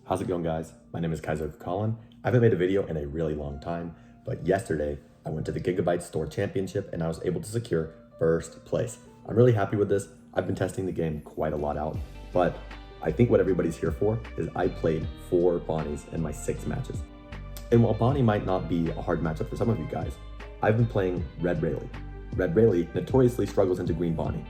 How's it going, guys? My name is Kaiser Colin. I haven't made a video in a really long time, but yesterday I went to the Gigabyte Store Championship and I was able to secure first place. I'm really happy with this. I've been testing the game quite a lot out, but I think what everybody's here for is I played 4 Bonnies in my 6 matches. And while Bonney might not be a hard matchup for some of you guys, I've been playing Red Rayleigh. Red Rayleigh notoriously struggles into Green Bonney.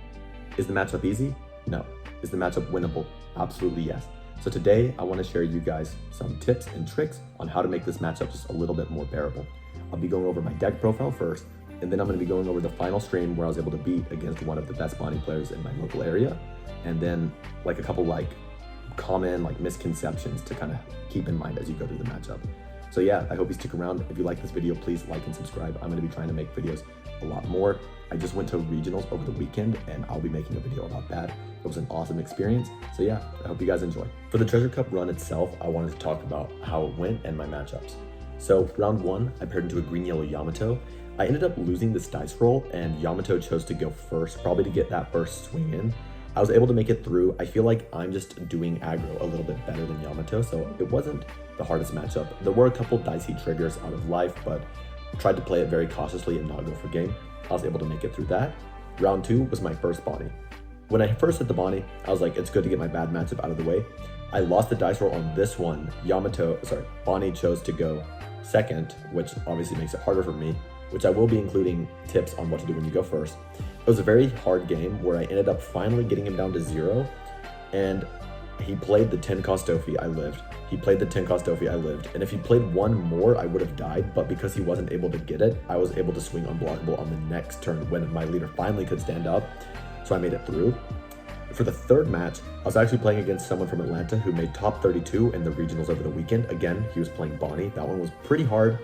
Is the matchup easy? No. Is the matchup winnable? Absolutely yes. So today I want to share you guys some tips and tricks on how to make this matchup just a little bit more bearable. I'll be going over my deck profile first, and then I'm going to be going over the final stream where I was able to beat against one of the best Bonney players in my local area, and then like a couple common misconceptions to kind of keep in mind as you go through the matchup. So yeah, I hope you stick around. If you like this video, please like and subscribe. I'm going to be trying to make videos a lot more. I just went to regionals over the weekend and I'll be making a video about that. It was an awesome experience. So yeah, I hope you guys enjoy. For the Treasure Cup run itself, I wanted to talk about how it went and my matchups. So round 1, I paired into a green-yellow Yamato. I ended up losing this dice roll and Yamato chose to go first, probably to get that first swing in. I was able to make it through. I feel like I'm just doing aggro a little bit better than Yamato, so it wasn't the hardest matchup. There were a couple dicey triggers out of life, but I tried to play it very cautiously and not go for game. I was able to make it through that. Round 2 was my first Bonney. When I first hit the Bonney, I was like, it's good to get my bad matchup out of the way. I lost the dice roll on this one. Bonney chose to go second, which obviously makes it harder for me, which I will be including tips on what to do when you go first. It was a very hard game where I ended up finally getting him down to 0, and he played the 10 cost Dofi, I lived. He played the 10 cost Dofi, I lived. And if he played one more, I would have died, but because he wasn't able to get it, I was able to swing unblockable on the next turn when my leader finally could stand up, so I made it through. For the third match, I was actually playing against someone from Atlanta who made top 32 in the regionals over the weekend. Again, he was playing Bonney. That one was pretty hard.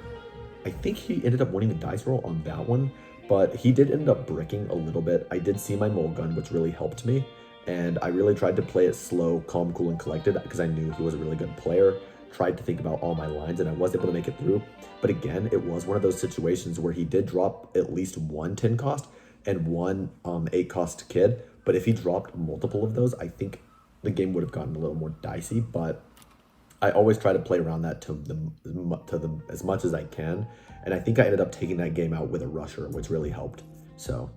I think he ended up winning the dice roll on that one, but he did end up bricking a little bit. I did see my mole gun, which really helped me, and I really tried to play it slow, calm, cool, and collected because I knew he was a really good player. Tried to think about all my lines, and I was able to make it through. But again, it was one of those situations where he did drop at least one 10 cost and one 8 cost kid, but if he dropped multiple of those, I think the game would have gotten a little more dicey, but I always try to play around that as much as I can, and I think I ended up taking that game out with a rusher, which really helped. So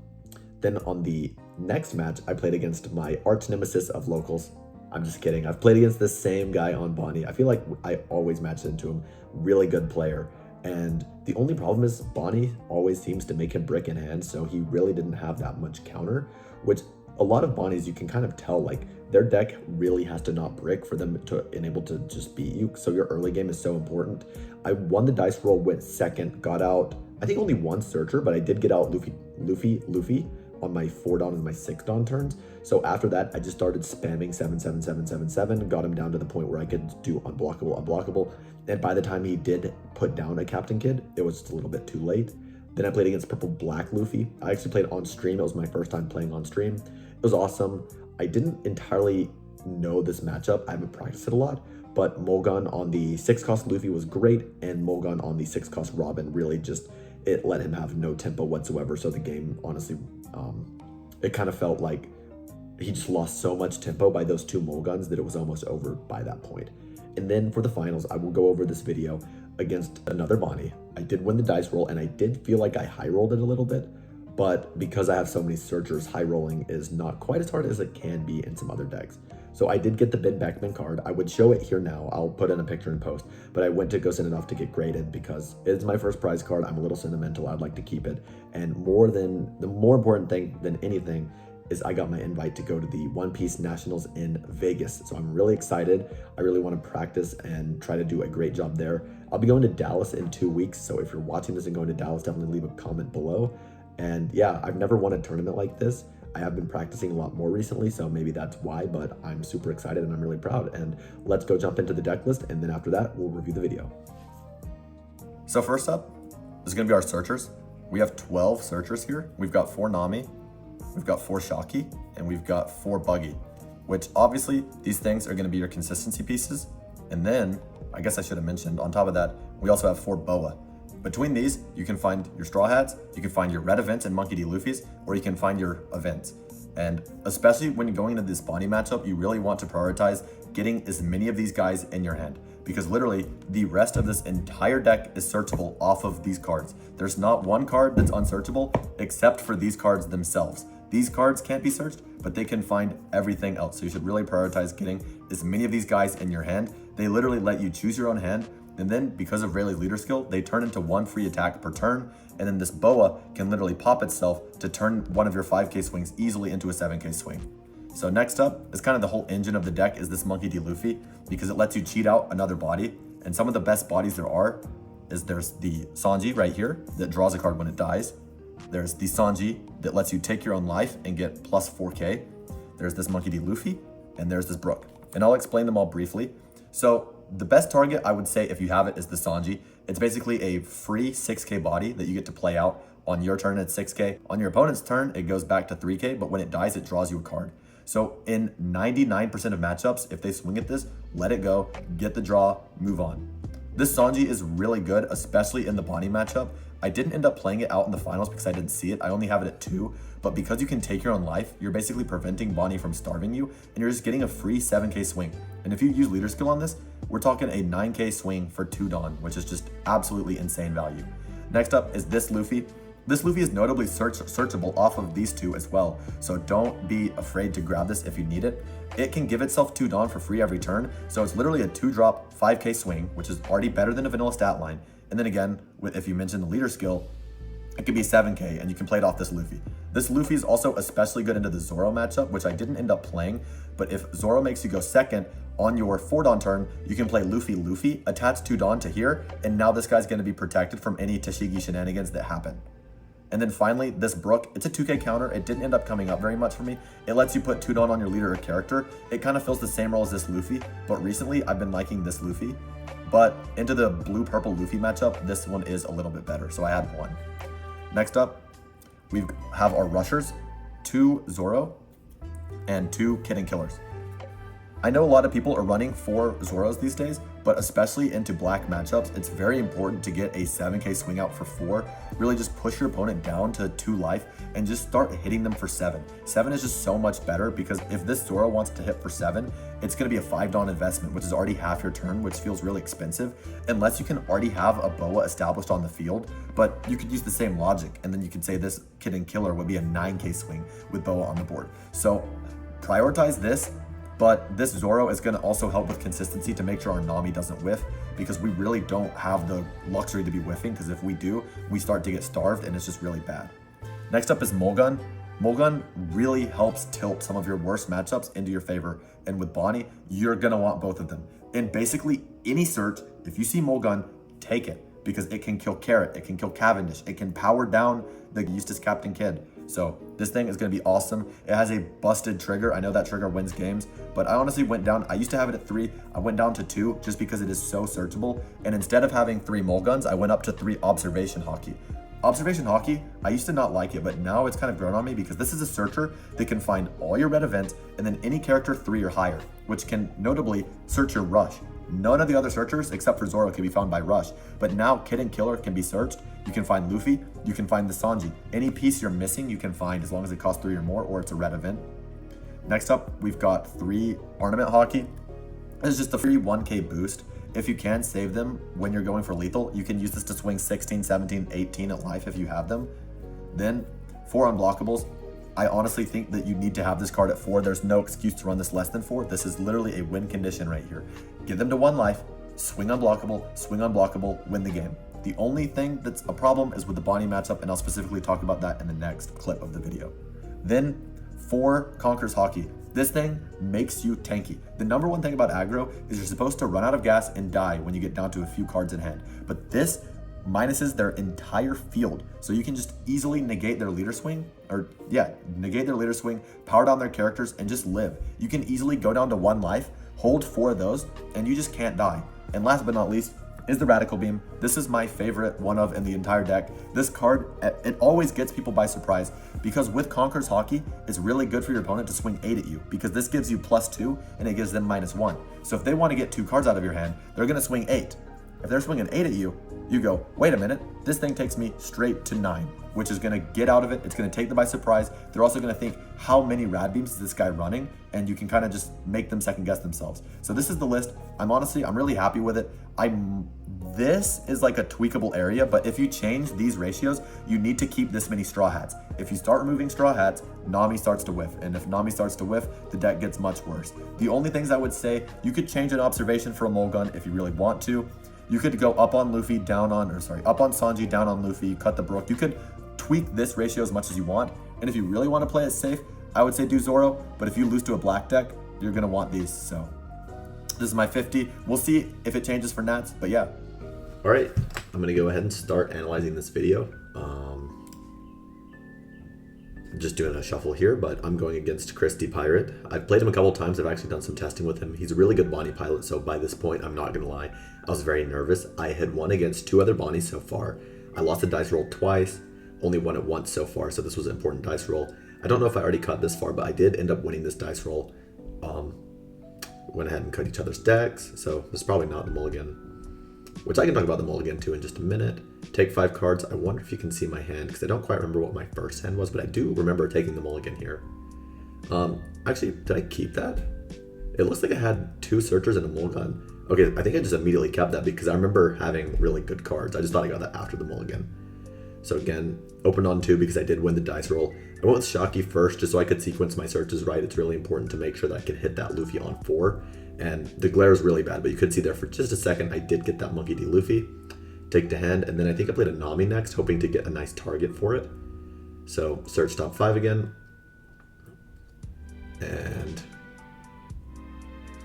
then on the next match, I played against my arch nemesis of locals. I'm just kidding. I've played against the same guy on Bonney. I feel like I always matched into him. Really good player. And the only problem is Bonney always seems to make him brick in hand, so he really didn't have that much counter, which a lot of Bonnies you can kind of tell, like, their deck really has to not brick for them to enable to just beat you. So your early game is so important. I won the dice roll, went second, got out, I think only one searcher, but I did get out Luffy on my 4 Dawn and my 6 Dawn turns. So after that, I just started spamming 7-7-7-7-7, got him down to the point where I could do unblockable. And by the time he did put down a Captain Kid, it was just a little bit too late. Then I played against Purple Black Luffy. I actually played on stream. It was my first time playing on stream. It was awesome. I didn't entirely know this matchup. I haven't practiced it a lot, but Mulgun on the 6 cost Luffy was great, and Mulgun on the 6 cost Robin really just, it let him have no tempo whatsoever. So the game, honestly, it kind of felt like he just lost so much tempo by those 2 Mulguns that it was almost over by that point. And then for the finals, I will go over this video against another Bonney. I did win the dice roll, and I did feel like I high rolled it a little bit, but because I have so many searchers, high rolling is not quite as hard as it can be in some other decks. So I did get the Ben Beckman card. I would show it here now. I'll put in a picture and post, but I went to Go Send Enough to get graded because it's my first prize card. I'm a little sentimental. I'd like to keep it. And the more important thing than anything is I got my invite to go to the One Piece Nationals in Vegas. So I'm really excited. I really want to practice and try to do a great job there. I'll be going to Dallas in 2 weeks. So if you're watching this and going to Dallas, definitely leave a comment below. And yeah, I've never won a tournament like this. I have been practicing a lot more recently, so maybe that's why, but I'm super excited and I'm really proud. And let's go jump into the deck list, and then after that, we'll review the video. So first up is gonna be our searchers. We have 12 searchers here. We've got 4 Nami, we've got 4 Shocky, and we've got 4 Buggy, which obviously these things are gonna be your consistency pieces. And then, I guess I should have mentioned, on top of that, we also have 4 Boa. Between these, you can find your Straw Hats, you can find your red events and Monkey D. Luffy's, or you can find your events. And especially when you're going into this Bonney matchup, you really want to prioritize getting as many of these guys in your hand, because literally the rest of this entire deck is searchable off of these cards. There's not one card that's unsearchable except for these cards themselves. These cards can't be searched, but they can find everything else. So you should really prioritize getting as many of these guys in your hand. They literally let you choose your own hand. And then because of Rayleigh's leader skill, they turn into 1 free attack per turn. And then this boa can literally pop itself to turn one of your 5k swings easily into a 7k swing. So next up is kind of the whole engine of the deck is this Monkey D. Luffy, because it lets you cheat out another body. And some of the best bodies there are is there's the Sanji right here that draws a card when it dies. There's the Sanji that lets you take your own life and get plus 4k. There's this Monkey D. Luffy, and there's this Brook. And I'll explain them all briefly. So the best target, I would say, if you have it, is the Sanji. It's basically a free 6k body that you get to play out. On your turn, it's 6k. On your opponent's turn, it goes back to 3k, but when it dies, it draws you a card. So in 99% of matchups, if they swing at this, let it go, get the draw, move on. This Sanji is really good, especially in the Bonney matchup. I didn't end up playing it out in the finals because I didn't see it. I only have it at 2, but because you can take your own life, you're basically preventing Bonney from starving you, and you're just getting a free 7k swing. And if you use leader skill on this, we're talking a 9k swing for 2 Dawn, which is just absolutely insane value. Next up is this Luffy. This Luffy is notably searchable off of these two as well, so don't be afraid to grab this if you need it. It can give itself 2 Dawn for free every turn, so it's literally a 2-drop 5k swing, which is already better than a vanilla stat line. And then again, if you mention the leader skill, it could be 7k and you can play it off this Luffy. This Luffy is also especially good into the Zoro matchup, which I didn't end up playing, but if Zoro makes you go second, on your 4 Dawn turn, you can play Luffy, attach 2 Dawn to here, and now this guy's going to be protected from any Tashigi shenanigans that happen. And then finally, this Brook, it's a 2k counter. It didn't end up coming up very much for me. It lets you put 2 Dawn on your leader or character. It kind of fills the same role as this Luffy, but recently I've been liking this Luffy. But into the blue-purple Luffy matchup, this one is a little bit better, so I had 1. Next up, we have our rushers, 2 Zoro, and 2 Kid and Killers. I know a lot of people are running 4 Zoros these days, but especially into black matchups, it's very important to get a 7k swing out for 4. Really just push your opponent down to 2 life and just start hitting them for 7. 7 is just so much better because if this Zoro wants to hit for 7, it's going to be a 5 Dawn investment, which is already half your turn, which feels really expensive, unless you can already have a boa established on the field. But you could use the same logic, and then you could say this Kid and Killer would be a 9k swing with boa on the board. So prioritize this. But this Zoro is going to also help with consistency to make sure our Nami doesn't whiff, because we really don't have the luxury to be whiffing, because if we do, we start to get starved and it's just really bad. Next up is Mulgun. Mulgun really helps tilt some of your worst matchups into your favor, and with Bonney, you're going to want both of them. In basically any search, if you see Mulgun, take it, because it can kill Carrot, it can kill Cavendish, it can power down the Eustace Captain Kidd. So this thing is going to be awesome. It has a busted trigger. I know that trigger wins games, but I honestly went down. I used to have it at 3. I went down to 2 just because it is so searchable. And instead of having 3 Mulguns, I went up to 3 Observation Hockey. Observation Hockey, I used to not like it, but now it's kind of grown on me because this is a searcher that can find all your red events and then any character 3 or higher, which can notably search your rush. None of the other searchers, except for Zoro, can be found by rush. But now Kid and Killer can be searched. You can find Luffy, you can find the Sanji. Any piece you're missing, you can find as long as it costs 3 or more, or it's a red event. Next up, we've got 3 Ornament Hockey. This is just a free 1k boost. If you can save them when you're going for lethal, you can use this to swing 16, 17, 18 at life if you have them. Then 4 Unblockables. I honestly think that you need to have this card at 4. There's no excuse to run this less than 4. This is literally a win condition right here. Get them to 1 life, swing unblockable, win the game. The only thing that's a problem is with the Bonney matchup, and I'll specifically talk about that in the next clip of the video. Then 4 Conquerors Hockey. This thing makes you tanky. The number one thing about aggro is you're supposed to run out of gas and die when you get down to a few cards in hand. But this minuses their entire field. So you can just easily negate their leader swing, power down their characters, and just live. You can easily go down to 1 life, hold 4 of those, and you just can't die. And last but not least is the Radical Beam. This is my favorite one of in the entire deck. This card, it always gets people by surprise because with Conquerors Hockey, it's really good for your opponent to swing 8 at you because this gives you +2 and it gives them -1. So if they want to get 2 cards out of your hand, they're going to swing 8. If they're swinging 8 at you, you go, wait a minute, this thing takes me straight to 9, which is gonna get out of it. It's gonna take them by surprise. They're also gonna think, how many rad beams is this guy running? And you can kind of just make them second guess themselves. So this is the list. I'm really happy with it. This is like a tweakable area, but if you change these ratios, you need to keep this many straw hats. If you start removing straw hats, Nami starts to whiff. And if Nami starts to whiff, the deck gets much worse. The only things I would say, you could change an observation for a Mulgun if you really want to. You could go up on Luffy, up on Sanji, down on Luffy, cut the Brook. You could tweak this ratio as much as you want. And if you really want to play it safe, I would say do Zoro. But if you lose to a black deck, you're going to want these. So this is my 50. We'll see if it changes for Nats, but yeah. All right, I'm gonna go ahead and start analyzing this video. Just doing a shuffle here, but I'm going against Christy Pirate. I've played him a couple times. I've actually done some testing with him. He's a really good Bonney pilot, so by this point, I'm not gonna lie, I was very nervous. I had won against 2 other Bonnies so far. I lost a dice roll twice, only won it once so far, so this was an important dice roll. I don't know if I already cut this far, but I did end up winning this dice roll. Went ahead and cut each other's decks, so this is probably not the mulligan. Which I can talk about the mulligan too in just a minute. Take 5 cards. I wonder if you can see my hand, because I don't quite remember what my first hand was, but I do remember taking the mulligan here. Actually, did I keep that? It looks like I had 2 searchers and a mulligan. Okay, I think I just immediately kept that because I remember having really good cards. I just thought I got that after the mulligan. So again, opened on 2 because I did win the dice roll. I went with Shocky first just so I could sequence my searches right. It's really important to make sure that I can hit that Luffy on 4. And the glare is really bad, but you could see there for just a second, I did get that Monkey D. Luffy. Take to hand, and then I think I played a Nami next, hoping to get a nice target for it. So, search top 5 again. And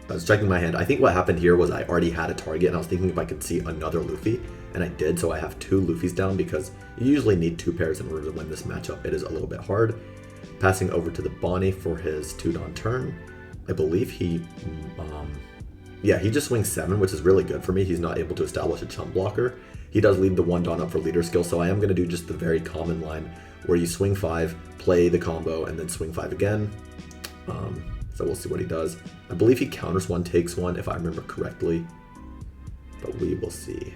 I was checking my hand. I think what happened here was I already had a target, and I was thinking if I could see another Luffy, and I did, so I have 2 Luffys down because you usually need 2 pairs in order to win this matchup. It is a little bit hard. Passing over to the Bonney for his 2-Don turn. I believe he just swings 7, which is really good for me. He's not able to establish a chump blocker. He does lead the 1-Don up for leader skill, so I am going to do just the very common line where you swing 5, play the combo, and then swing 5 again. So we'll see what he does. I believe he counters 1, takes 1, if I remember correctly, but we will see.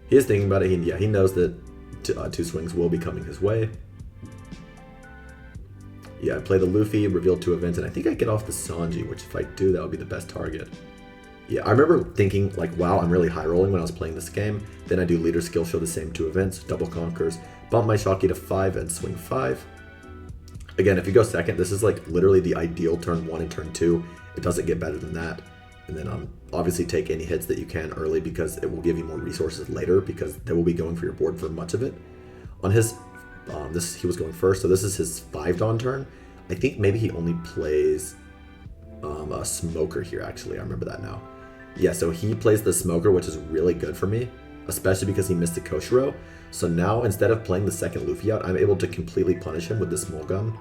He is thinking about it. He knows that 2 swings will be coming his way. Yeah, I play the Luffy, reveal 2 events, and I think I get off the Sanji, which if I do, that would be the best target. Yeah, I remember thinking, like, wow, I'm really high rolling when I was playing this game. Then I do leader skill, show the same 2 events, double conquers, bump my Shocky to 5, and swing 5. Again, if you go second, this is like literally the ideal turn 1 and turn 2. It doesn't get better than that. And then obviously take any hits that you can early because it will give you more resources later because they will be going for your board for much of it. On his he was going first, so this is his 5-Don turn. I think maybe he only plays a Smoker here, actually. I remember that now. Yeah, so he plays the Smoker, which is really good for me, especially because he missed the Koshiro. So now, instead of playing the second Luffy out, I'm able to completely punish him with the small gun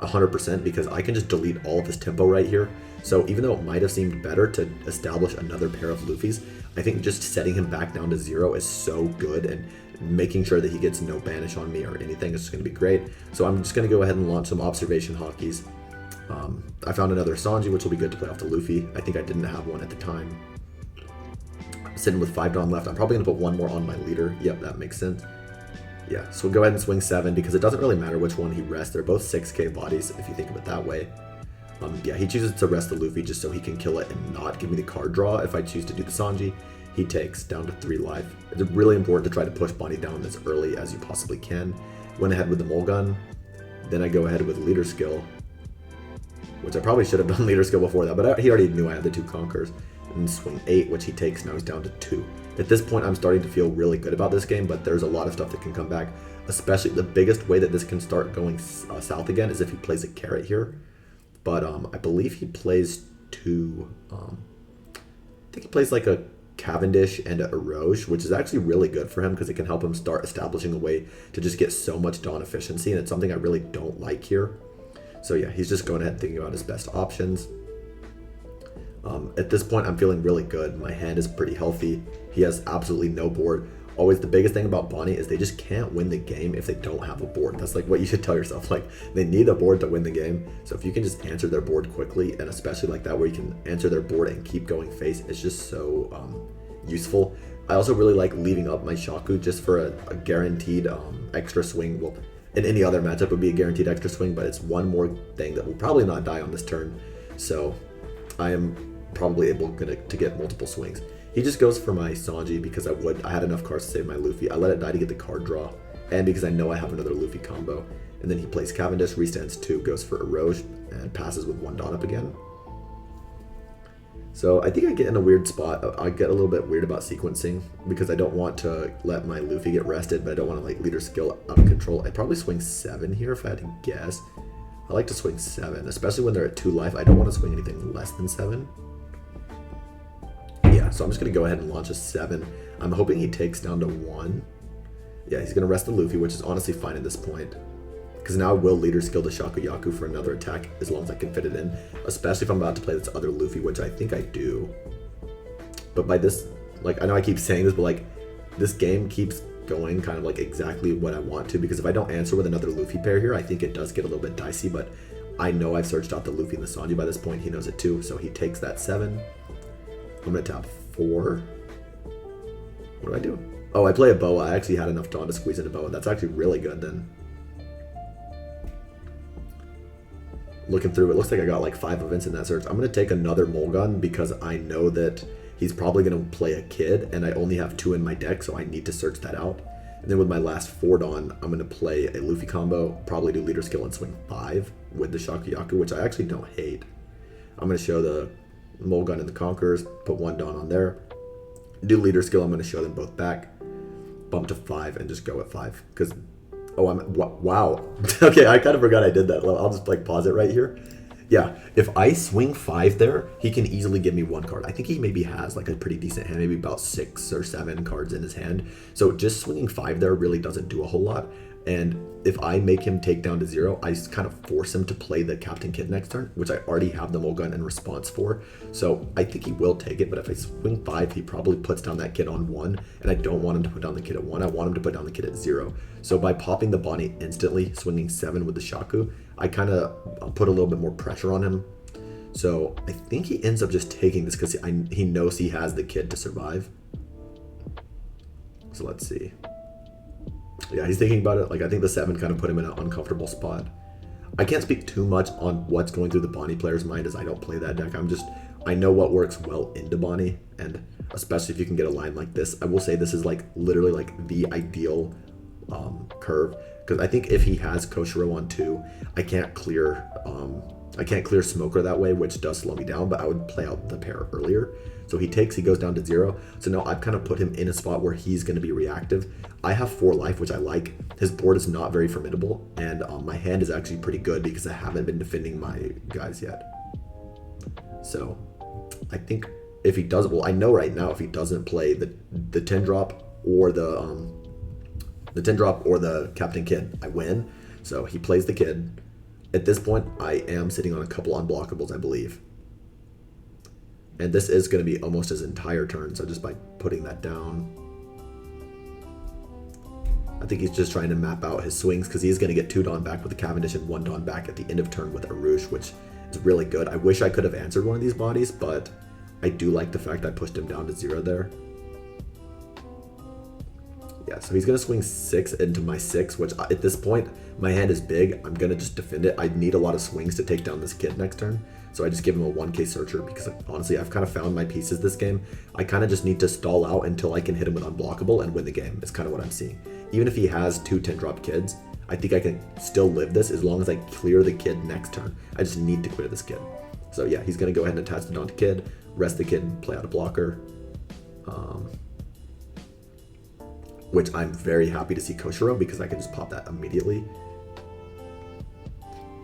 100% because I can just delete all of his tempo right here. So even though it might have seemed better to establish another pair of Luffys, I think just setting him back down to 0 is so good, and making sure that he gets no banish on me or anything is going to be great. So I'm just going to go ahead and launch some observation hockeys. I found another Sanji, which will be good to play off the Luffy. I think I didn't have one at the time. Sitting with 5-Don left, I'm probably going to put 1 more on my leader. Yep, that makes sense. Yeah, so we'll go ahead and swing 7 because it doesn't really matter which one he rests. They're both 6k bodies if you think of it that way. Yeah, he chooses to rest the Luffy just so he can kill it and not give me the card draw. If I choose to do the Sanji, he takes down to 3 life. It's really important to try to push Bonney down as early as you possibly can. Went ahead with the Mulgun. Then I go ahead with leader skill, which I probably should have done leader skill before that, but he already knew I had the 2 conquers. And swing 8, which he takes. Now he's down to 2. At this point, I'm starting to feel really good about this game, but there's a lot of stuff that can come back. Especially the biggest way that this can start going south again is if he plays a carrot here. But I believe he plays 2. I think he plays like a Cavendish and a Eroge, which is actually really good for him because it can help him start establishing a way to just get so much Dawn efficiency, and it's something I really don't like here. So yeah, he's just going ahead and thinking about his best options. At this point, I'm feeling really good. My hand is pretty healthy. He has absolutely no board. always the biggest thing about Bonney is they just can't win the game if they don't have a board. That's like what you should tell yourself. Like, they need a board to win the game. So if you can just answer their board quickly, and especially like that where you can answer their board and keep going face, it's just so useful. I also really like leaving up my Shaku just for a guaranteed extra swing. Well, in any other matchup would be a guaranteed extra swing, but it's one more thing that will probably not die on this turn. So I am probably able to get multiple swings. He just goes for my Sanji because I had enough cards to save my Luffy. I let it die to get the card draw, and because I know I have another Luffy combo. And then he plays Cavendish, restands 2, goes for Eroge, and passes with 1 Dawn up again. So I think I get in a weird spot. I get a little bit weird about sequencing because I don't want to let my Luffy get rested, but I don't want to like leader skill out of control. I'd probably swing 7 here if I had to guess. I like to swing 7, especially when they're at 2 life. I don't want to swing anything less than 7. Yeah, so I'm just going to go ahead and launch a 7. I'm hoping he takes down to 1. Yeah, he's going to rest the Luffy, which is honestly fine at this point. Because now I will leader skill the Shakuyaku for another attack as long as I can fit it in. Especially if I'm about to play this other Luffy, which I think I do. But by this, like, I know I keep saying this, but like, this game keeps going kind of like exactly what I want to. Because if I don't answer with another Luffy pair here, I think it does get a little bit dicey. But I know I've searched out the Luffy and the Sanji by this point. He knows it too. So he takes that 7. I'm going to tap 4. What do I do? Oh, I play a Boa. I actually had enough Dawn to squeeze in a Boa. That's actually really good then. Looking through, it looks like I got like 5 events in that search. I'm going to take another Mulgun because I know that he's probably going to play a Kid, and I only have 2 in my deck, so I need to search that out. And then with my last 4 Dawn, I'm going to play a Luffy combo, probably do leader skill and swing 5 with the Shakuyaku, which I actually don't hate. I'm going to show the Mulgun and the Conquerors, put 1 Dawn on there. Do leader skill, I'm going to show them both back. Bump to 5 and just go at 5 because... Oh, wow. Okay, I kind of forgot I did that. I'll just like pause it right here. Yeah, if I swing 5 there, he can easily give me 1 card. I think he maybe has like a pretty decent hand, maybe about 6 or 7 cards in his hand. So just swinging 5 there really doesn't do a whole lot. And if I make him take down to 0, I just kind of force him to play the Captain Kid next turn, which I already have the Mulgun in response for. So I think he will take it, but if I swing 5, he probably puts down that kid on 1, and I don't want him to put down the kid at 1. I want him to put down the kid at 0. So by popping the Bonney instantly, swinging 7 with the Shaku, I kind of put a little bit more pressure on him. So I think he ends up just taking this because he knows he has the kid to survive. So let's see. Yeah, he's thinking about it. Like, I think the 7 kind of put him in an uncomfortable spot. I can't speak too much on what's going through the Bonney player's mind as I don't play that deck. I know what works well into Bonney, and especially if you can get a line like this. I will say this is like literally like the ideal curve, because I think if he has Koshiro on 2, I can't clear Smoker that way, which does slow me down, but I would play out the pair earlier. So he goes down to 0. So now I've kind of put him in a spot where he's going to be reactive. I have 4 life, which I like. His board is not very formidable, and my hand is actually pretty good because I haven't been defending my guys yet. So I think if he does, well, I know right now if he doesn't play the 10 drop or the 10 drop or the Captain Kid, I win. So he plays the Kid. At this point, I am sitting on a couple unblockables, I believe. And this is going to be almost his entire turn, so just by putting that down, I think he's just trying to map out his swings because he's going to get 2 Dawn back with the Cavendish and 1 Dawn back at the end of turn with Arush, which is really good. I wish I could have answered one of these bodies, but I do like the fact I pushed him down to 0 there. Yeah, so he's going to swing 6 into my 6, which at this point, my hand is big. I'm going to just defend it. I need a lot of swings to take down this kid next turn. So I just give him a 1k searcher because honestly, I've kind of found my pieces this game. I kind of just need to stall out until I can hit him with unblockable and win the game. It's kind of what I'm seeing. Even if he has 2 10-drop kids, I think I can still live this as long as I clear the kid next turn. I just need to clear this kid. So yeah, he's going to go ahead and attach the Dawn to kid, rest the kid, play out a blocker. Which I'm very happy to see Koshiro because I can just pop that immediately.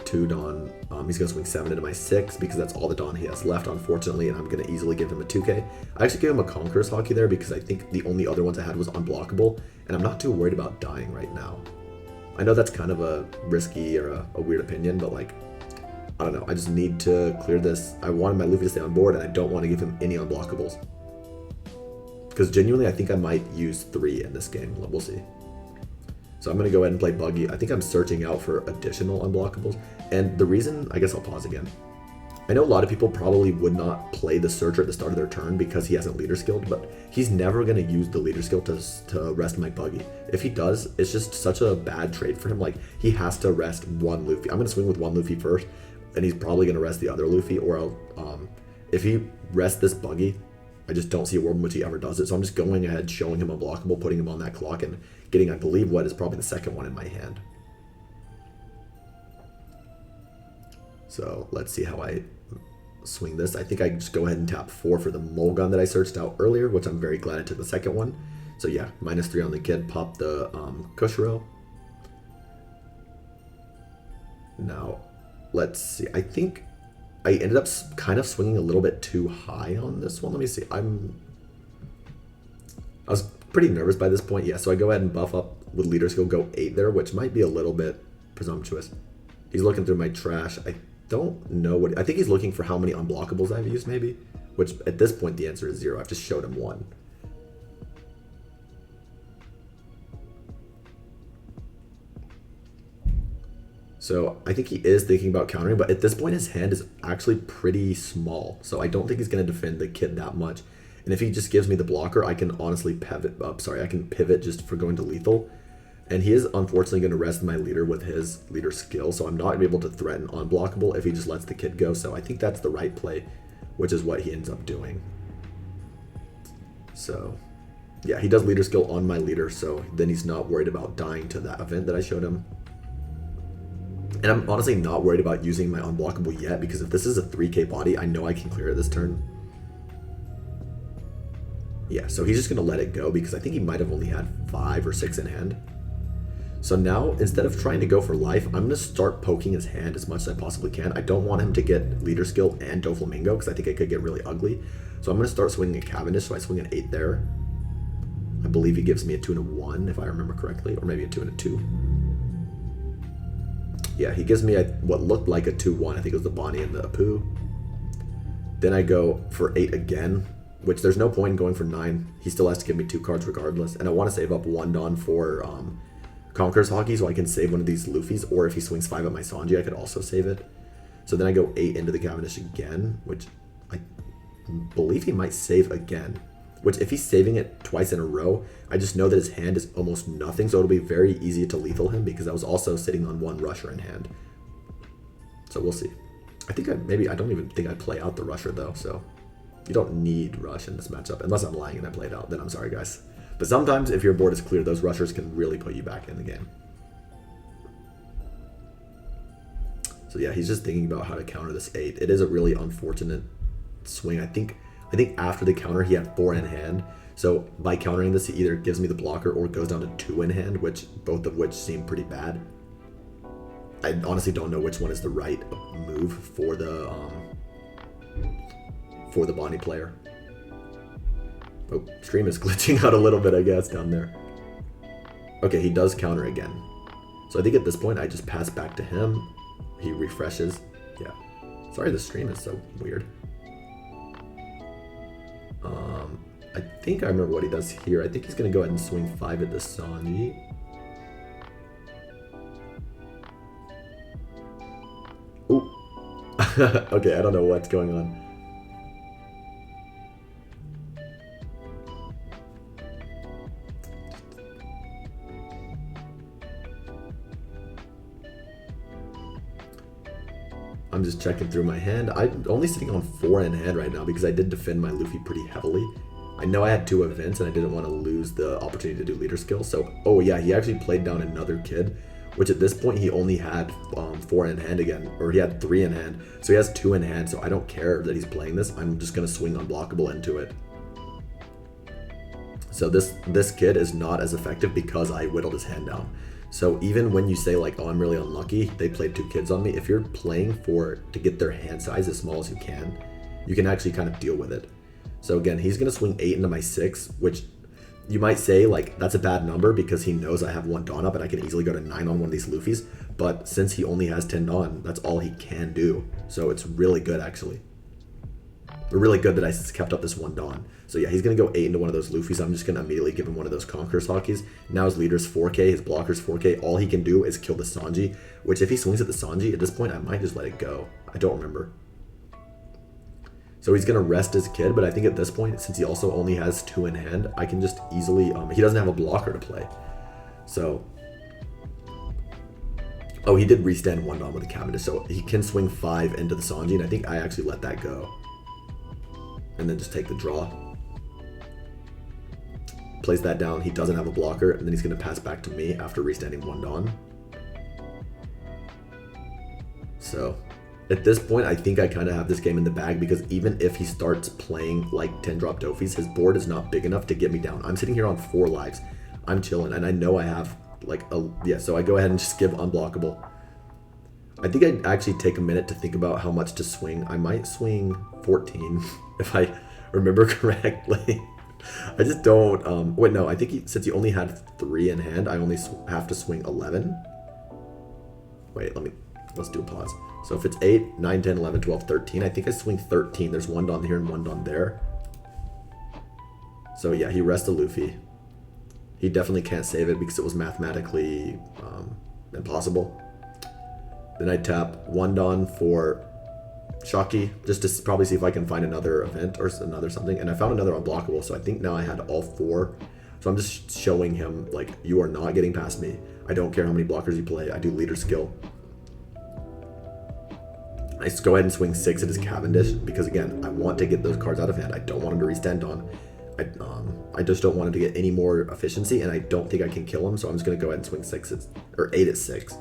2 Dawn. He's going to swing 7 into my 6 because that's all the Dawn he has left, unfortunately, and I'm going to easily give him a 2k. I actually gave him a Conqueror's Hockey there because I think the only other ones I had was unblockable, and I'm not too worried about dying right now. I know that's kind of a risky or a weird opinion, but like, I don't know. I just need to clear this. I wanted my Luffy to stay on board, and I don't want to give him any unblockables. Because genuinely, I think I might use 3 in this game. We'll see. So I'm going to go ahead and play Buggy. I think I'm searching out for additional unblockables. And the reason, I guess I'll pause again. I know a lot of people probably would not play the Searcher at the start of their turn because he hasn't leader skilled, but he's never going to use the leader skill to rest my Buggy. If he does, it's just such a bad trade for him. Like, he has to rest one Luffy. I'm going to swing with one Luffy first, and he's probably going to rest the other Luffy, or I'll, if he rests this Buggy, I just don't see a world in which he ever does it. So I'm just going ahead, showing him unblockable, putting him on that clock, and getting, I believe, what is probably the second one in my hand. So let's see how I swing this. I think I just go ahead and tap 4 for the mole gun that I searched out earlier, which I'm very glad I took the second one. So yeah, -3 on the kid, pop the Kushiro. Now, let's see. I think I ended up kind of swinging a little bit too high on this one. Let me see. I was pretty nervous by this point. Yeah, so I go ahead and buff up with leader skill, go 8 there, which might be a little bit presumptuous. He's looking through my trash. I don't know what... I think he's looking for how many unblockables I've used, maybe. Which, at this point, the answer is 0. I've just showed him 1. So, I think he is thinking about countering, but at this point, his hand is actually pretty small. So, I don't think he's going to defend the kid that much. And if he just gives me the blocker, I can honestly I can pivot just for going to lethal. And he is unfortunately going to rest my leader with his leader skill, so I'm not going to be able to threaten unblockable if he just lets the kid go. So I think that's the right play, which is what he ends up doing. So yeah, he does leader skill on my leader, so then he's not worried about dying to that event that I showed him. And I'm honestly not worried about using my unblockable yet, because if this is a 3k body, I know I can clear it this turn. Yeah, so he's just going to let it go because I think he might have only had 5 or 6 in hand. So now, instead of trying to go for life, I'm going to start poking his hand as much as I possibly can. I don't want him to get leader skill and Doflamingo because I think it could get really ugly. So I'm going to start swinging a Cavendish, so I swing an 8 there. I believe he gives me a 2 and a 1, if I remember correctly, or maybe a 2 and a 2. Yeah, he gives me what looked like a 2-1. I think it was the Bonney and the Apu. Then I go for 8 again, which there's no point in going for 9. He still has to give me 2 cards regardless. And I want to save up 1 Don for Conqueror's Hockey so I can save one of these Luffys, or if he swings 5 at my Sanji, I could also save it. So then I go 8 into the Cavendish again, which I believe he might save again. Which, if he's saving it twice in a row, I just know that his hand is almost nothing, so it'll be very easy to lethal him because I was also sitting on 1 Rusher in hand. So we'll see. I think I don't even think I'd play out the Rusher though, so you don't need Rush in this matchup, unless I'm lying and I played out, then I'm sorry guys. But sometimes if your board is clear, those Rushers can really put you back in the game. So yeah, he's just thinking about how to counter this 8. It is a really unfortunate swing. I think after the counter, he had 4 in hand. So by countering this, he either gives me the blocker or goes down to 2 in hand, both of which seem pretty bad. I honestly don't know which one is the right move for the Bonney player. Oh, stream is glitching out a little bit, I guess, down there. Okay, he does counter again. So I think at this point, I just pass back to him. He refreshes. Yeah. Sorry, the stream is so weird. I think I remember what he does here. I think he's going to go ahead and swing 5 at the Sanji. Ooh. Okay, I don't know what's going on. I'm just checking through my hand. I'm only sitting on 4 in hand right now because I did defend my Luffy pretty heavily. I know I had 2 events and I didn't want to lose the opportunity to do leader skill. So, oh yeah, he actually played down another kid, which at this point he only had 4 in hand again, or he had 3 in hand. So he has 2 in hand, so I don't care that he's playing this. I'm just going to swing unblockable into it. So this kid is not as effective because I whittled his hand down. So even when you say like, oh, I'm really unlucky, they played 2 kids on me, if you're playing to get their hand size as small as you can actually kind of deal with it. So again, he's going to swing 8 into my 6, which you might say like that's a bad number because he knows I have 1 Dawn up and I can easily go to 9 on one of these Luffys. But since he only has 10 Dawn, that's all he can do. So it's really good actually. really good that I kept up this one Dawn. So yeah, he's going to go 8 into one of those Luffys. I'm just going to immediately give him one of those Conqueror's Hockeys. Now his leader's 4k, his blocker's 4k. All he can do is kill the Sanji, which if he swings at the Sanji, at this point, I might just let it go. I don't remember. So he's going to rest his kid, but I think at this point, since he also only has 2 in hand, I can just easily... he doesn't have a blocker to play. So... Oh, he did restand 1 Dawn with the Cavendish, so he can swing 5 into the Sanji, and I think I actually let that go. And then just take the draw. Plays that down, he doesn't have a blocker, and then he's going to pass back to me after restanding 1 Dawn. So... At this point, I think I kind of have this game in the bag because even if he starts playing like 10-drop Dofis, his board is not big enough to get me down. I'm sitting here on 4 lives. I'm chilling, and I know I have like a... Yeah, so I go ahead and just give unblockable. I think I'd actually take a minute to think about how much to swing. I might swing 14 if I remember correctly. I just don't... Wait, no, I think since he only had 3 in hand, I only have to swing 11. Wait, let's do a pause. So if it's 8, 9, 10, 11, 12, 13, I think I swing 13. There's 1 Dawn here and 1 Dawn there. So yeah, he rests a Luffy. He definitely can't save it because it was mathematically impossible. Then I tap 1 Dawn for Shocky, just to probably see if I can find another event or another something. And I found another unblockable, so I think now I had all 4. So I'm just showing him, like, you are not getting past me. I don't care how many blockers you play. I do leader skill. I just go ahead and swing 6 at his Cavendish because, again, I want to get those cards out of hand. I don't want him to restand on. I just don't want him to get any more efficiency, and I don't think I can kill him, so I'm just going to go ahead and swing 8 at 6.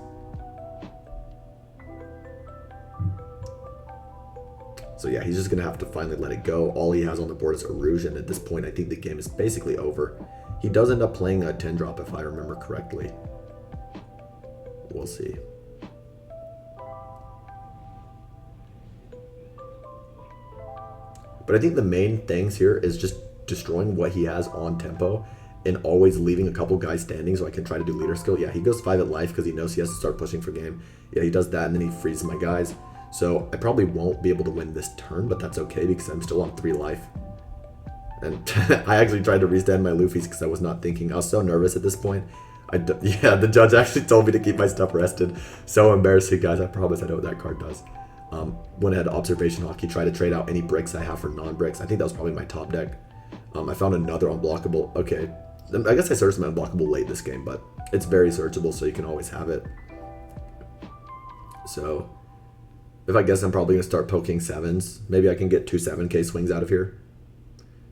So yeah, he's just going to have to finally let it go. All he has on the board is Erosion. At this point, I think the game is basically over. He does end up playing a 10-drop if I remember correctly. We'll see. But I think the main things here is just destroying what he has on tempo and always leaving a couple guys standing so I can try to do leader skill. Yeah, he goes 5 at life because he knows he has to start pushing for game. Yeah, he does that and then he freezes my guys. So I probably won't be able to win this turn, but that's okay because I'm still on 3 life. And I actually tried to restand my Luffy's because I was not thinking. I was so nervous at this point. Yeah, the judge actually told me to keep my stuff rested. So embarrassing, guys. I promise I know what that card does. Went ahead, Observation Hockey, try to trade out any bricks I have for non-bricks. I think that was probably my top deck. I found another unblockable. Okay, I guess I searched my unblockable late this game, but it's very searchable, so you can always have it. So, if I guess I'm probably going to start poking 7s. Maybe I can get 2 7k swings out of here.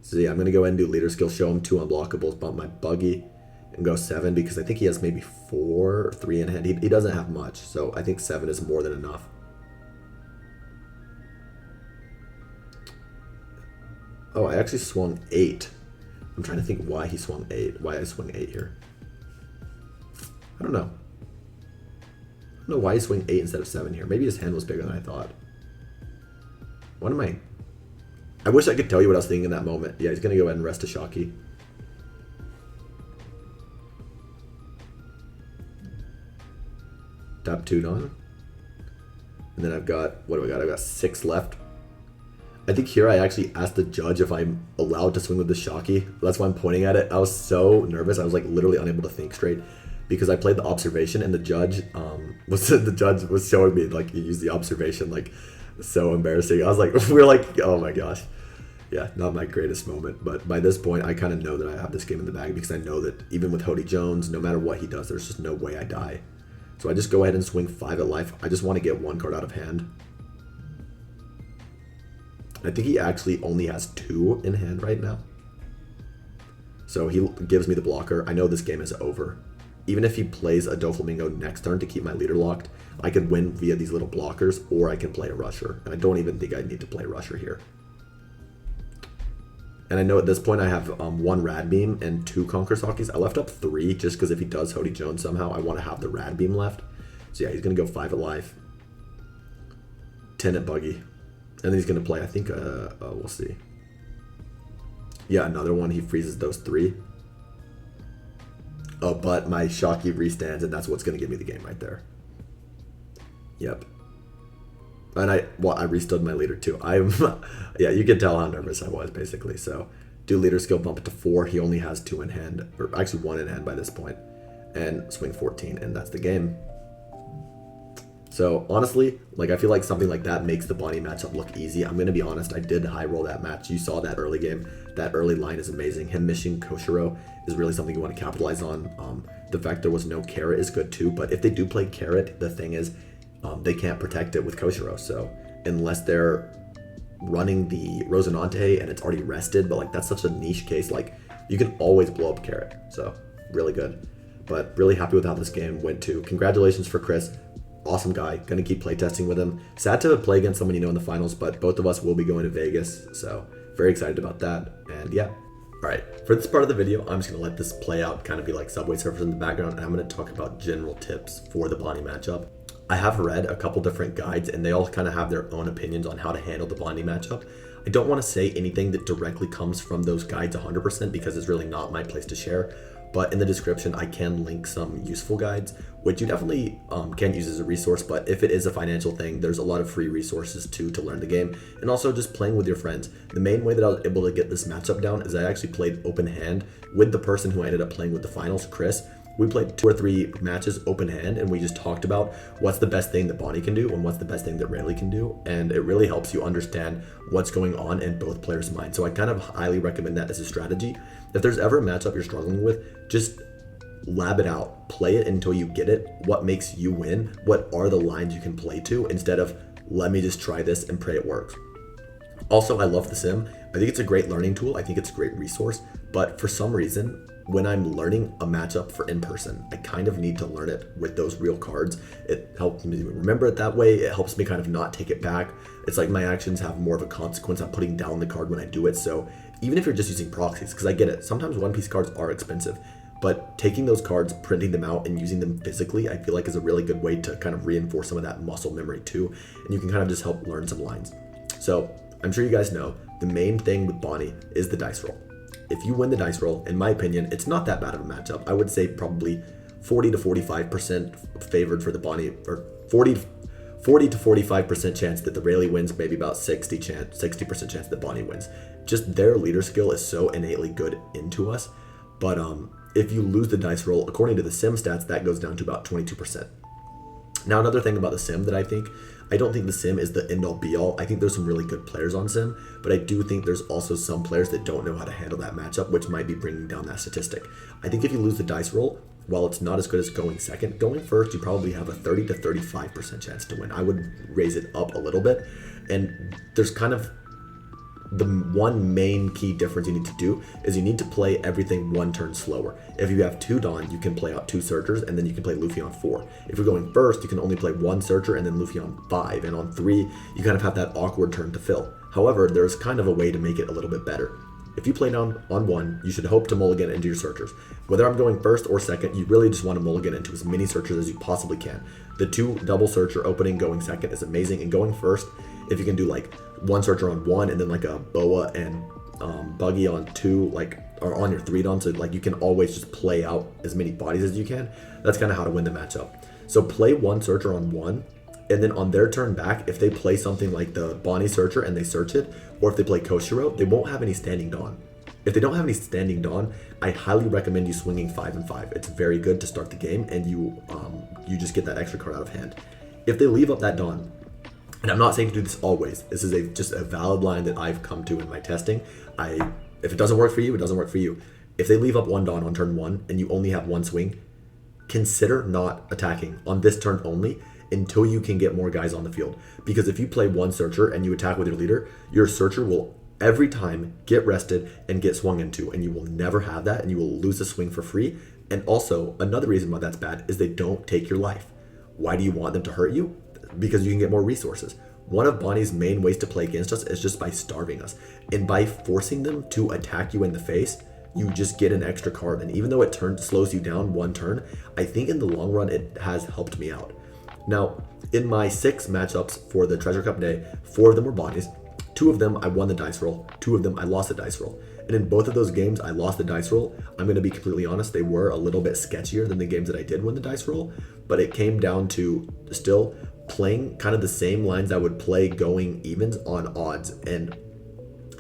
So yeah, I'm going to go ahead and do leader skill, show him 2 unblockables, bump my buggy, and go 7 because I think he has maybe 4 or 3 in hand. He doesn't have much, so I think 7 is more than enough. Oh, I actually swung 8. I'm trying to think why he swung 8. Why I swung 8 here. I don't know. I don't know why he swung 8 instead of 7 here. Maybe his hand was bigger than I thought. What am I wish I could tell you what I was thinking in that moment. Yeah, he's going to go ahead and rest a Shocky. Tap 2 Dawn. And then I've got, what do I got? I've got 6 left. I think here I actually asked the judge if I'm allowed to swing with the Shocky. That's why I'm pointing at it. I was so nervous. I was like literally unable to think straight because I played the observation and the judge was showing me like you use the observation, like so embarrassing. I was like, we were like, oh my gosh. Yeah, not my greatest moment. But by this point, I kind of know that I have this game in the bag because I know that even with Hody Jones, no matter what he does, there's just no way I die. So I just go ahead and swing 5 at life. I just want to get 1 card out of hand. I think he actually only has 2 in hand right now. So he gives me the blocker. I know this game is over. Even if he plays a Doflamingo next turn to keep my leader locked, I could win via these little blockers, or I can play a rusher. And I don't even think I need to play rusher here. And I know at this point I have 1 Rad Beam and 2 Conqueror's Hockeys. I left up 3 just because if he does Hody Jones somehow, I want to have the Rad Beam left. So yeah, he's going to go 5 at life. 10 at Buggy. And then he's going to play, I think, we'll see. Yeah, another one. He freezes those 3. Oh, but my Shocky restands, and that's what's going to give me the game right there. Yep. And I restood my leader too. Yeah, you can tell how nervous I was basically. So do leader skill, bump it to 4. He only has 2 in hand, or actually 1 in hand by this point, and swing 14, and that's the game. So honestly, like I feel like something like that makes the Bonney matchup look easy. I'm gonna be honest, I did high roll that match. You saw that early game. That early line is amazing. Him missing Koshiro is really something you want to capitalize on. The fact there was no carrot is good too, but if they do play carrot, the thing is, they can't protect it with Koshiro. So unless they're running the Rosinante and it's already rested, but like that's such a niche case, like you can always blow up carrot. So really good, but really happy with how this game went too. Congratulations for Chris. Awesome guy. Gonna keep playtesting with him. Sad to play against someone you know in the finals, but both of us will be going to Vegas, so very excited about that. And yeah. Alright, for this part of the video, I'm just gonna let this play out, kind of be like Subway Surfers in the background, and I'm gonna talk about general tips for the Bonney matchup. I have read a couple different guides, and they all kind of have their own opinions on how to handle the Bonney matchup. I don't want to say anything that directly comes from those guides 100% because it's really not my place to share. But in the description, I can link some useful guides, which you definitely can use as a resource. But if it is a financial thing, there's a lot of free resources too to learn the game, and also just playing with your friends. The main way that I was able to get this matchup down is I actually played open hand with the person who I ended up playing with the finals, Chris. We played 2 or 3 matches open hand, and we just talked about what's the best thing that Bonney can do and what's the best thing that Rayleigh can do, and it really helps you understand what's going on in both players' minds. So I kind of highly recommend that as a strategy. If there's ever a matchup you're struggling with, just lab it out, play it until you get it. What makes you win? What are the lines you can play to, instead of let me just try this and pray it works. Also, I love the sim. I think it's a great learning tool. I think it's a great resource, but for some reason, when I'm learning a matchup for in-person, I kind of need to learn it with those real cards. It helps me remember it that way. It helps me kind of not take it back. It's like my actions have more of a consequence. I'm putting down the card when I do it. So even if you're just using proxies, because I get it, sometimes one-piece cards are expensive, but taking those cards, printing them out, and using them physically, I feel like is a really good way to kind of reinforce some of that muscle memory too. And you can kind of just help learn some lines. So I'm sure you guys know, the main thing with Bonney is the dice roll. If you win the dice roll, in my opinion, it's not that bad of a matchup. I would say probably 40 to 45% favored for the Bonney, or 40 to 45% chance that the Rayleigh wins, maybe about 60% chance that Bonney wins. Just their leader skill is so innately good into us. But if you lose the dice roll, according to the sim stats, that goes down to about 22%. Now, another thing about the sim that I don't think the sim is the end all be all. I think there's some really good players on sim, but I do think there's also some players that don't know how to handle that matchup, which might be bringing down that statistic. I think if you lose the dice roll, while it's not as good as going second, going first, you probably have a 30 to 35% chance to win. I would raise it up a little bit, and there's kind of the one main key difference you need to do is you need to play everything 1 turn slower. If you have 2 Dawn, you can play out 2 Searchers, and then you can play Luffy on 4. If you're going first, you can only play 1 Searcher and then Luffy on 5, and on 3, you kind of have that awkward turn to fill. However, there's kind of a way to make it a little bit better. If you play down on 1, you should hope to mulligan into your Searchers. Whether I'm going first or second, you really just want to mulligan into as many Searchers as you possibly can. The 2 double Searcher opening going second is amazing, and going first, if you can do like 1 Searcher on 1 and then like a Boa and Buggy on 2, like, or on your 3 Dawn, so like you can always just play out as many bodies as you can. That's kind of how to win the matchup. So play 1 Searcher on 1, and then on their turn back, if they play something like the Bonney Searcher and they search it, or if they play Koshiro, they won't have any standing Dawn. If they don't have any standing Dawn, I highly recommend you swinging 5 and 5. It's very good to start the game, and you just get that extra card out of hand. If they leave up that Dawn, and I'm not saying to do this always, this is just a valid line that I've come to in my testing. If it doesn't work for you, it doesn't work for you. If they leave up 1 Dawn on turn 1 and you only have 1 swing, consider not attacking on this turn only until you can get more guys on the field. Because if you play 1 Searcher and you attack with your leader, your Searcher will every time get rested and get swung into, and you will never have that, and you will lose a swing for free. And also, another reason why that's bad is they don't take your life. Why do you want them to hurt you? Because you can get more resources. One of Bonney's main ways to play against us is just by starving us. And by forcing them to attack you in the face, you just get an extra card. And even though it slows you down 1 turn, I think in the long run, it has helped me out. Now, in my 6 matchups for the Treasure Cup day, 4 of them were Bonnies. 2 of them, I won the dice roll. 2 of them, I lost the dice roll. And in both of those games, I lost the dice roll. I'm going to be completely honest, they were a little bit sketchier than the games that I did win the dice roll. But it came down to still playing kind of the same lines I would play going evens on odds. And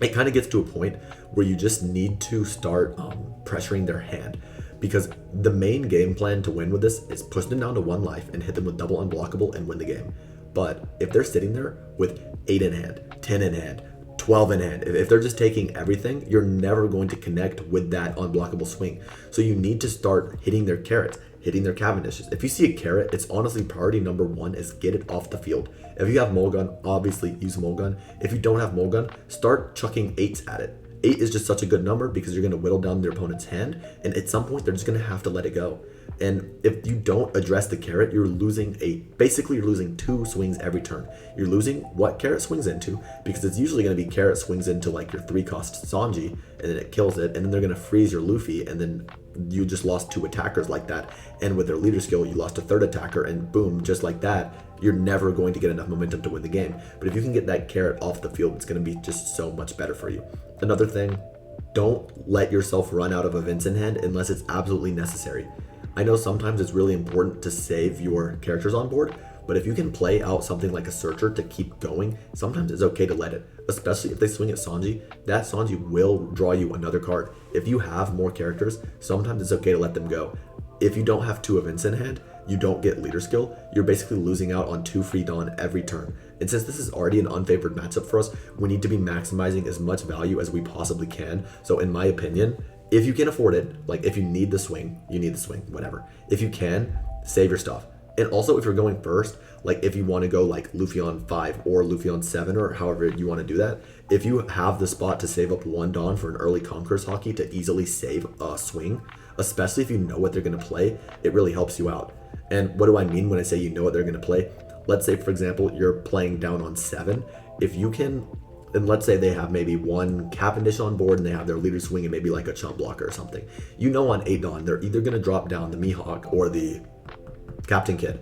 it kind of gets to a point where you just need to start pressuring their hand, because the main game plan to win with this is push them down to 1 life and hit them with double unblockable and win the game. But if they're sitting there with 8 in hand, 10 in hand, 12 in hand, if they're just taking everything, you're never going to connect with that unblockable swing. So you need to start hitting their carrots, hitting their Cavendishes. If you see a carrot, it's honestly priority number 1 is get it off the field. If you have Mulgun, obviously use Mulgun. If you don't have Mulgun, start chucking 8s at it. 8 is just such a good number because you're going to whittle down their opponent's hand, and at some point they're just going to have to let it go. And if you don't address the carrot, you're losing basically you're losing 2 swings every turn. You're losing what carrot swings into, because it's usually going to be carrot swings into like your 3-cost Sanji, and then it kills it, and then they're going to freeze your Luffy, and then you just lost 2 attackers like that. And with their leader skill, you lost a 3rd attacker, and boom, just like that, you're never going to get enough momentum to win the game. But if you can get that carrot off the field, it's going to be just so much better for you. Another thing, don't let yourself run out of events in hand unless it's absolutely necessary. I know sometimes it's really important to save your characters on board, but if you can play out something like a searcher to keep going, sometimes it's okay to let it, especially if they swing at Sanji. That Sanji will draw you another card. If you have more characters, sometimes it's okay to let them go. If you don't have 2 events in hand, you don't get leader skill, you're basically losing out on 2 free Dawn every turn. And since this is already an unfavored matchup for us, we need to be maximizing as much value as we possibly can. So in my opinion, if you can afford it, like if you need the swing, you need the swing, whatever. If you can, save your stuff. And also if you're going first, like if you want to go like Luffy on 5 or Luffy on 7 or however you want to do that, if you have the spot to save up 1 Dawn for an early Conqueror's Hockey to easily save a swing, especially if you know what they're going to play, it really helps you out. And what do I mean when I say you know what they're going to play? Let's say, for example, you're playing down on 7. If you can, and let's say they have maybe 1 Cavendish on board and they have their leader swing and maybe like a chump blocker or something. You know on 8 Dawn, they're either going to drop down the Mihawk or the Captain Kid.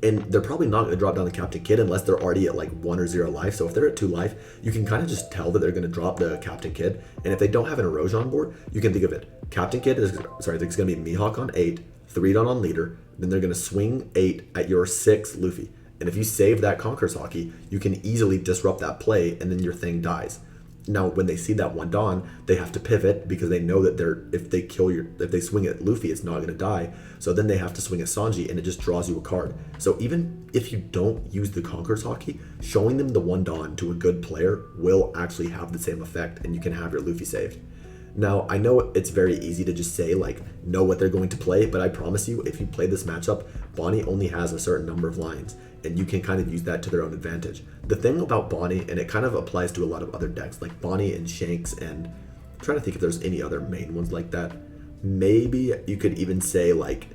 And they're probably not going to drop down the Captain Kid unless they're already at like 1 or 0 life. So if they're at 2 life, you can kind of just tell that they're going to drop the Captain Kid. And if they don't have an Erosion on board, you can think of it. Captain Kid is, there's going to be Mihawk on 8, 3 Dawn on leader. Then they're going to swing 8 at your 6 Luffy. And if you save that Conqueror's Hockey, you can easily disrupt that play and then your thing dies. Now, when they see that 1 Dawn, they have to pivot because they know that if they swing at Luffy, it's not going to die. So then they have to swing at Sanji and it just draws you a card. So even if you don't use the Conqueror's Hockey, showing them the 1 Dawn to a good player will actually have the same effect and you can have your Luffy saved. Now, I know it's very easy to just say, like, know what they're going to play, but I promise you, if you play this matchup, Bonney only has a certain number of lines, and you can kind of use that to their own advantage. The thing about Bonney, and it kind of applies to a lot of other decks, like Bonney and Shanks, and I'm trying to think if there's any other main ones like that. Maybe you could even say, like,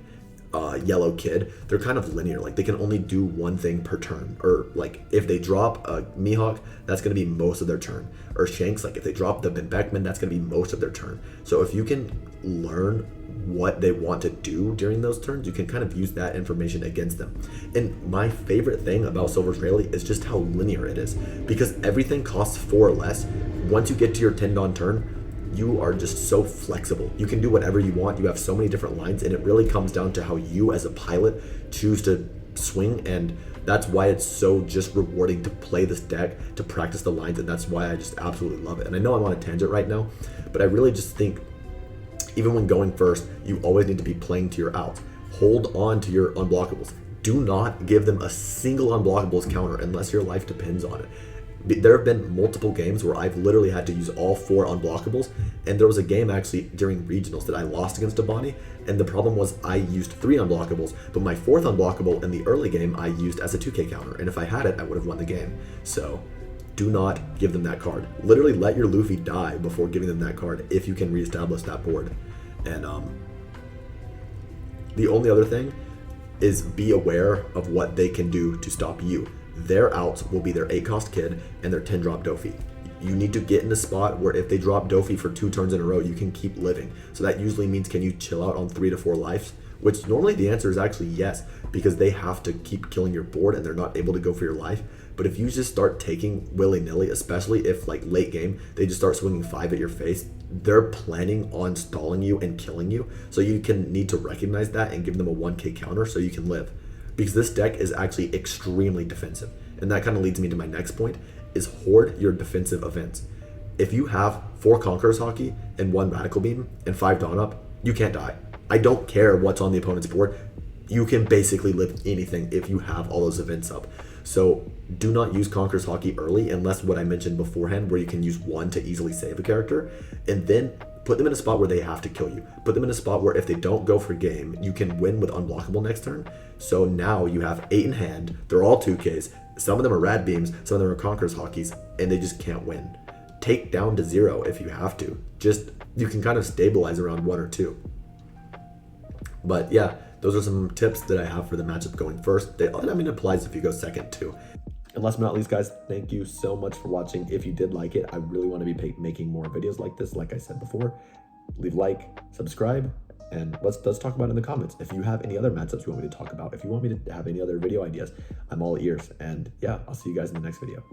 Yellow Kid, they're kind of linear. Like, they can only do 1 thing per turn. Or, like, if they drop a Mihawk, that's going to be most of their turn. Or Shanks, like, if they drop the Ben Beckman, that's going to be most of their turn. So if you can learn what they want to do during those turns, you can kind of use that information against them. And my favorite thing about Silver's Rayleigh is just how linear it is. Because everything costs 4 or less. Once you get to your 10 Dawn turn, you are just so flexible. You can do whatever you want. You have so many different lines, and it really comes down to how you as a pilot choose to swing, and that's why it's so just rewarding to play this deck, to practice the lines, and that's why I just absolutely love it. And I know I'm on a tangent right now, but I really just think even when going first, you always need to be playing to your outs. Hold on to your unblockables. Do not give them a single unblockables counter unless your life depends on it. There have been multiple games where I've literally had to use all 4 unblockables, and there was a game actually during regionals that I lost against a Bonney, and the problem was I used 3 unblockables, but my 4th unblockable in the early game I used as a 2k counter, and if I had it, I would have won the game. So do not give them that card. Literally let your Luffy die before giving them that card if you can reestablish that board. And the only other thing is be aware of what they can do to stop you. Their outs will be their 8-cost Kid and their 10-drop Dofi. You need to get in a spot where if they drop Dofi for 2 turns in a row, you can keep living. So that usually means, can you chill out on 3 to 4 lives? Which normally the answer is actually yes, because they have to keep killing your board and they're not able to go for your life. But if you just start taking willy-nilly, especially if like late game, they just start swinging 5 at your face, they're planning on stalling you and killing you. So you can need to recognize that and give them a 1k counter so you can live. because this deck is actually extremely defensive. And that kind of leads me to my next point, is hoard your defensive events. If you have 4 Conqueror's Hockey and 1 Radical Beam and 5 Dawn Up, you can't die. I don't care what's on the opponent's board. You can basically lift anything if you have all those events up. So do not use Conqueror's Hockey early unless what I mentioned beforehand, where you can use 1 to easily save a character, and then put them in a spot where they have to kill you. Put them in a spot where if they don't go for game, you can win with unblockable next turn. So now you have 8 in hand. They're all 2Ks. Some of them are Rad Beams, some of them are Conqueror's Hockeys, and they just can't win. Take down to 0 if you have to. Just, you can kind of stabilize around 1 or 2. But yeah, those are some tips that I have for the matchup going first. It applies if you go second too. And last but not least, guys, thank you so much for watching. If you did like it, I really want to be making more videos like this. Like I said before, leave a like, subscribe, and let's talk about it in the comments. If you have any other matchups you want me to talk about, if you want me to have any other video ideas, I'm all ears. And yeah, I'll see you guys in the next video.